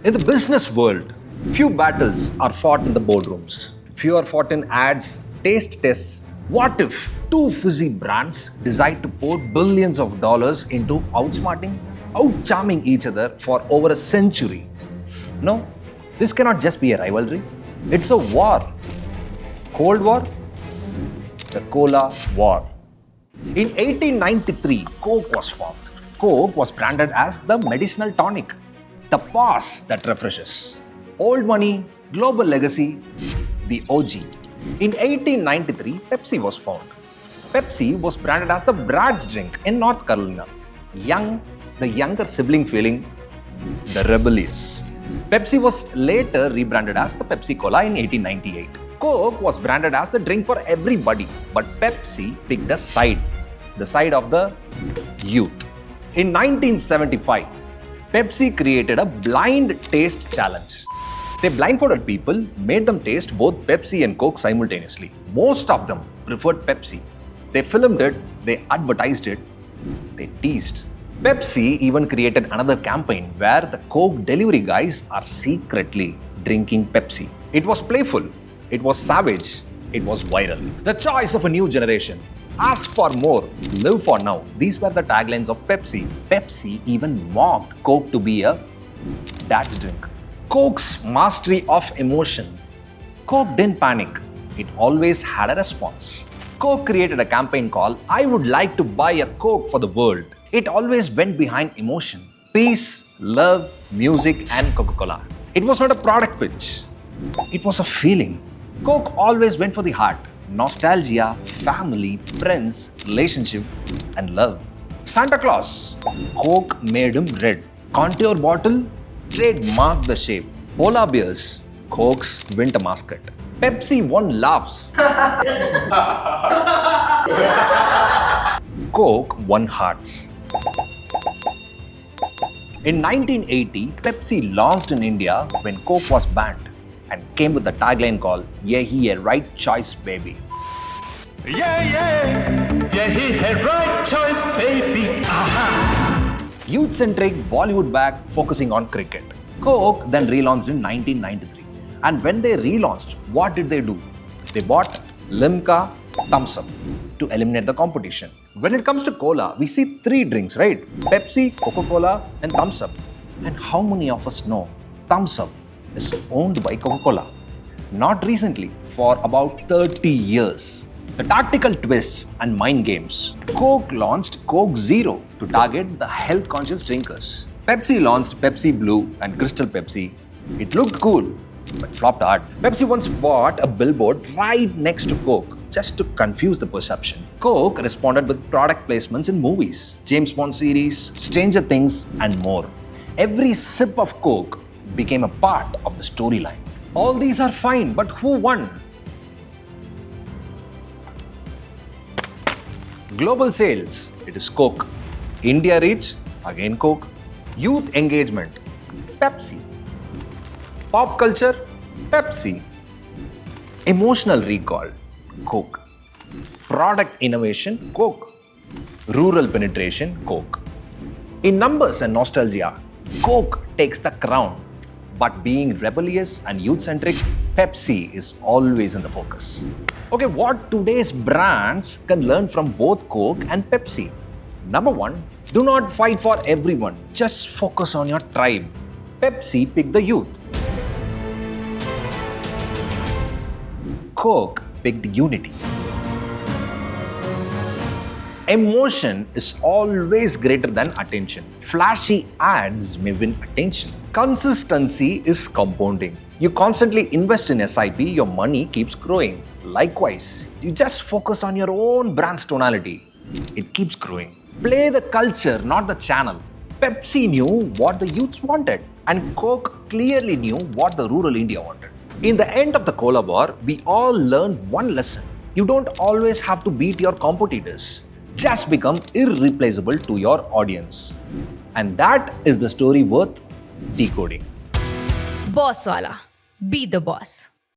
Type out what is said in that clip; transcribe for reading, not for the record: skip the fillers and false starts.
In the business world, few battles are fought in the boardrooms. Few are fought in ads, taste tests. What if two fizzy brands decide to pour billions of dollars into outsmarting, out-charming each other for over a century? No, this cannot just be a rivalry. It's a war. Cold War? The Cola War. In 1893, Coke was formed. Coke was branded as the medicinal tonic, the pause that refreshes. Old money, global legacy, the OG. In 1893, Pepsi was formed. Pepsi was branded as the Brad's drink in North Carolina. Young, the younger sibling feeling, the rebellious. Pepsi was later rebranded as the Pepsi Cola in 1898. Coke was branded as the drink for everybody, but Pepsi picked a side, the side of the youth. In 1975, Pepsi created a blind taste challenge. They blindfolded people, made them taste both Pepsi and Coke simultaneously. Most of them preferred Pepsi. They filmed it, they advertised it, they teased. Pepsi even created another campaign where the Coke delivery guys are secretly drinking Pepsi. It was playful, it was savage, it was viral. The choice of a new generation. Ask for more, live for now. These were the taglines of Pepsi. Pepsi even mocked Coke to be a dad's drink. Coke's mastery of emotion. Coke didn't panic. It always had a response. Coke created a campaign called I Would Like to Buy a Coke for the World. It always went behind emotion. Peace, love, music, and Coca-Cola. It was not a product pitch. It was a feeling. Coke always went for the heart. Nostalgia, family, friends, relationship, and love. Santa Claus. Coke made him red. Contour bottle. Trademarked the shape. Polar bears. Coke's winter mascot. Pepsi won laughs. Coke won hearts. In 1980, Pepsi launched in India when Coke was banned and came with the tagline called Yehi hai right choice baby. Yehi hai right choice baby. Youth-centric Bollywood bag focusing on cricket. Coke then relaunched in 1993. And when they relaunched, what did they do? They bought Limca, Thumbs Up to eliminate the competition. When it comes to cola, we see three drinks, right? Pepsi, Coca-Cola, and Thumbs Up. And how many of us know Thumbs Up is owned by Coca-Cola? Not recently, for about 30 years. The tactical twists and mind games. Coke launched Coke Zero to target the health-conscious drinkers. Pepsi launched Pepsi Blue and Crystal Pepsi. It looked cool, but flopped hard. Pepsi once bought a billboard right next to Coke just to confuse the perception. Coke responded with product placements in movies, James Bond series, Stranger Things, and more. Every sip of Coke became a part of the storyline. All these are fine, but who won? Global sales, it is Coke. India reach, again Coke. Youth engagement, Pepsi. Pop culture, Pepsi. Emotional recall, Coke. Product innovation, Coke. Rural penetration, Coke. In numbers and nostalgia, Coke takes the crown. But being rebellious and youth-centric, Pepsi is always in the focus. Okay, what today's brands can learn from both Coke and Pepsi? Number one, do not fight for everyone. Just focus on your tribe. Pepsi picked the youth. Coke picked unity. Emotion is always greater than attention. Flashy ads may win attention. Consistency is compounding. You constantly invest in SIP, your money keeps growing. Likewise, you just focus on your own brand's tonality. It keeps growing. Play the culture, not the channel. Pepsi knew what the youths wanted, and Coke clearly knew what the rural India wanted. In the end of the Cola War, we all learned one lesson. You don't always have to beat your competitors. Just become irreplaceable to your audience. And that is the story worth decoding. Boss Wallah. Be the boss.